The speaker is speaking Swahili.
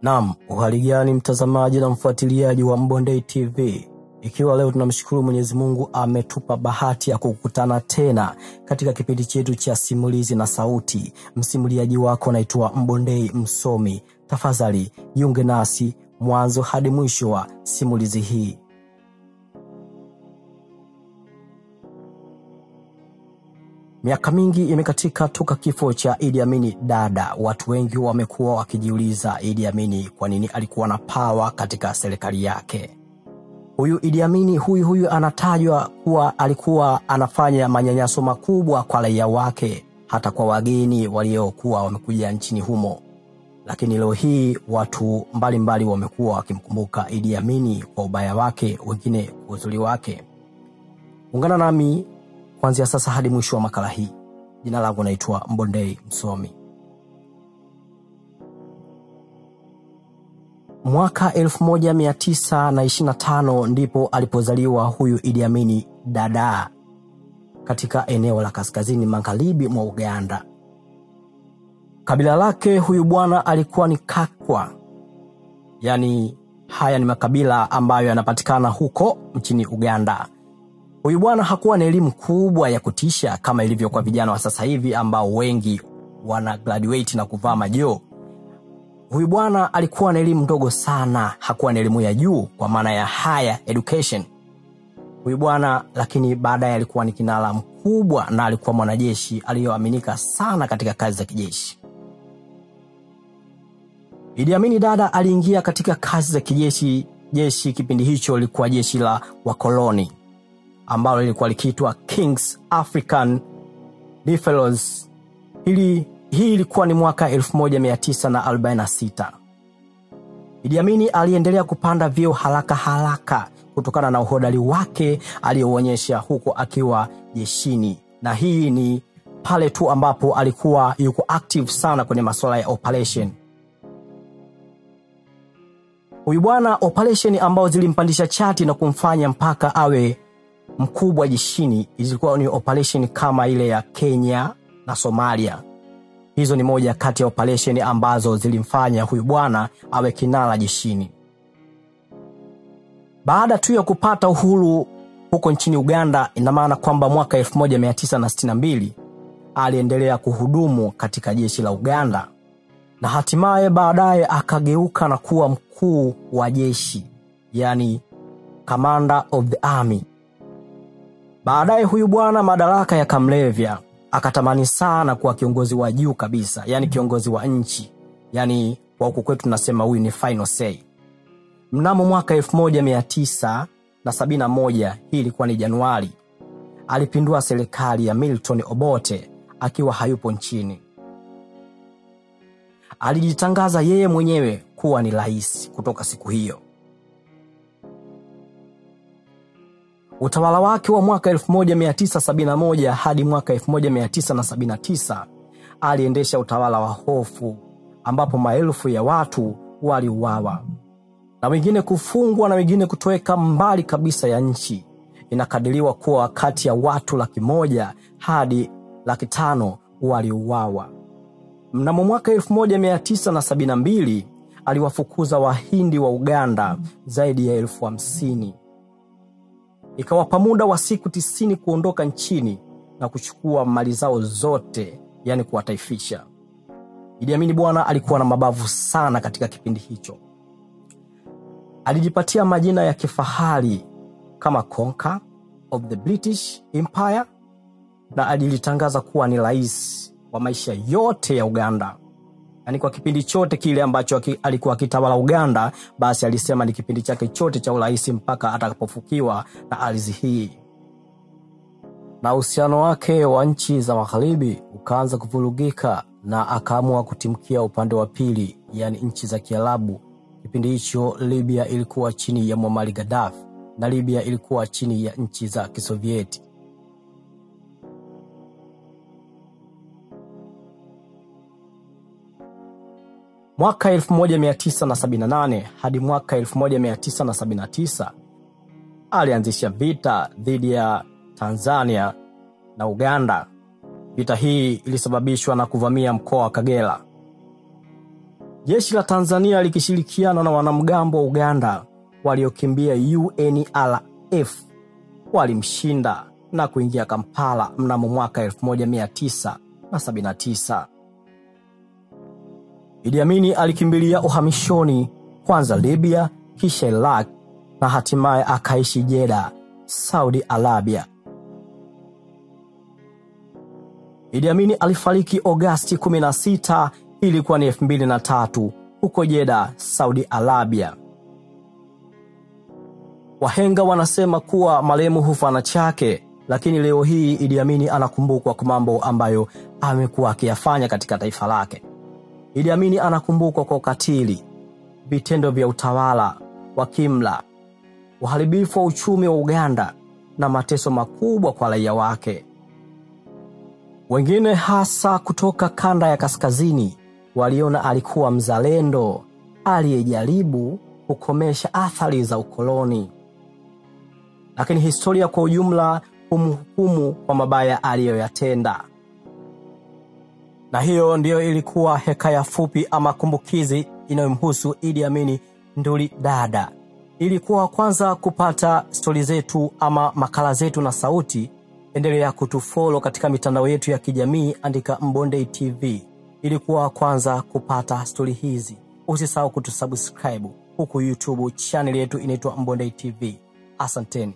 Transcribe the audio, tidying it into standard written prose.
Naam, uhali gani mtazamaji na mfuatiliaji wa Mbondei TV. Ikiwa leo tunamshukuru Mwenyezi Mungu ametupa bahati ya kukutana tena katika kipindi chetu cha simulizi na sauti. Msimuliaji wako naitwa Mbondei Msomi. Tafadhali jiunge nasi mwanzo hadi mwisho wa simulizi hii. Miaka mingi imekatika toka kifo cha Idi Amin Dada. Watu wengi wamekuwa wakijiuliza Idi Amin kwa nini alikuwa na power katika serikali yake. Huyu Idi Amin huyu anatajwa kuwa alikuwa anafanya manyanyaso makubwa kwa raia wake, hata kwa wageni waliokuwa wamekuja nchini humo. Lakini leo hii watu mbalimbali wamekuwa wakimkumbuka Idi Amin kwa ubaya wake, wengine kwa uzuri wake. Ungana nami kuanzia sasa hadi mwisho wa makala hii. Jina langu naitwa Mbondei Msomi. Mwaka 1925 ndipo alipozaliwa huyu Idi Amin Dada katika eneo la kaskazini magharibi mwa Uganda. Kabila lake huyu bwana alikuwa ni Kakwa. Yani haya ni makabila ambayo yanapatikana huko nchini Uganda. Huyu bwana hakuwa na elimu kubwa ya kutisha kama ilivyo kwa vijana wa sasa hivi ambao wengi wana graduate na kuvaa majoho. Huyu bwana alikuwa na elimu ndogo sana, hakuwa na elimu ya juu kwa maana ya higher education. Huyu bwana lakini baadaye alikuwa ni kinara mkubwa na alikuwa mwanajeshi aliyoaminika sana katika kazi za kijeshi. Idi Amin Dada aliingia katika kazi za kijeshi. Jeshi kipindi hicho lilikuwa jeshi la wakoloni ambalo lilikuwa likiitwa King's African Rifles. Hii ilikuwa ni mwaka 1946. Idi Amin aliendelea kupanda vyeo haraka kutokana na uhodari wake alioonyesha huko akiwa jeshini, na hii ni pale tu ambapo alikuwa yuko active sana kwenye masuala ya operation. Huyu bwana operation ambao zilimpandisha chati na kumfanya mpaka awe mkubwa jeshini ilikuwa ni operation kama ile ya Kenya na Somalia. Hizo ni moja kati ya operation ambazo zilimfanya huyu bwana awe kinara jeshini. Baada tu ya kupata uhuru huko nchini Uganda, ina maana kwamba mwaka 1962 aliendelea kuhudumu katika jeshi la Uganda, na hatimaye baadaye akageuka na kuwa mkuu wa jeshi, yani commander of the army. Baadaye huyu bwana madaraka yakamlevya, akatamani sana kuwa kiongozi wa juu kabisa, yani kiongozi wa nchi, yani kwa huku kwetu tunasema huyu ni final say. Mnamo mwaka 1971, hii ilikuwa ni Januari, alipindua serikali ya Milton Obote akiwa hayupo nchini. Alijitangaza yeye mwenyewe kuwa ni rais kutoka siku hiyo. Utawala wake wa mwaka 1971 hadi mwaka 1979 aliendesha utawala wa hofu, ambapo maelfu ya watu waliuawa na wengine kufungwa na wengine kutoweka mbali kabisa ya nchi. Inakadiriwa kuwa kati ya watu 100,000 hadi 500,000 waliuawa. Mnamo mwaka 1972 aliwafukuza Wahindi wa Uganda zaidi ya 50,000. Ikawapa muda wa siku 90 kuondoka nchini na kuchukua mali zao zote, yani kuwataifisha. Idi Amin bwana alikuwa na mabavu sana katika kipindi hicho. Alijipatia majina ya kifahari kama Conqueror of the British Empire, na alijitangaza kuwa ni rais wa maisha yote ya Uganda. Yani kwa kipindi chote kile ambacho alikuwa akitawala Uganda, basi alisema ni kipindi chake chote cha urais mpaka atakapofukiwa na ardhi hii. Na uhusiano wake wa nchi za magharibi ukaanza kuvurugika na akaamua kutimkia upande wa pili, yani nchi za Kiarabu. Kipindi hicho Libya ilikuwa chini ya Muammar Gaddafi na Libya ilikuwa chini ya nchi za Kisovieti. Mwaka 1978 hadi mwaka 1979 alianzisha vita dhidi ya Tanzania na Uganda. Vita hii ilisababishwa na kuvamia mkoa wa Kagera. Jeshi la Tanzania likishirikiana na wanamgambo wa Uganda waliokimbia UNRF walimshinda na kuingia Kampala mnamo mwaka 1979. Idi Amin alikimbilia uhamishoni, kwanza Libya, kisha Iraq na hatimaye akaishi Jeddah, Saudi Arabia. Idi Amin alifariki Agosti 16, ilikuwa ni 2003 huko Jeddah, Saudi Arabia. Wahenga wanasema kuwa marehemu hufa na chake, lakini leo hii Idi Amin anakumbukwa kwa mambo ambayo amekuwa akiyafanya katika taifa lake. Idi Amin anakumbukwa kwa ukatili, vitendo vya utawala wa kimla, uharibifu wa uchumi wa Uganda na mateso makubwa kwa raia wake. Wengine hasa kutoka kanda ya kaskazini waliona alikuwa mzalendo aliyejaribu kukomesha athari za ukoloni. Lakini historia kwa ujumla humhukumu kwa mabaya aliyoyatenda. Na hiyo ndiyo ilikuwa hekaya fupi ama kumbukizi inayomhusu Idi Amin Nduli Dada. Ilikuwa kwanza kupata stori zetu ama makala zetu na sauti, endelea kutufollow katika mitandao yetu ya kijamii, andika Mbondei TV. Ilikuwa kwanza kupata stori hizi. Usisahau kutusubscribe huku YouTube channel yetu inaitwa Mbondei TV. Asanteni.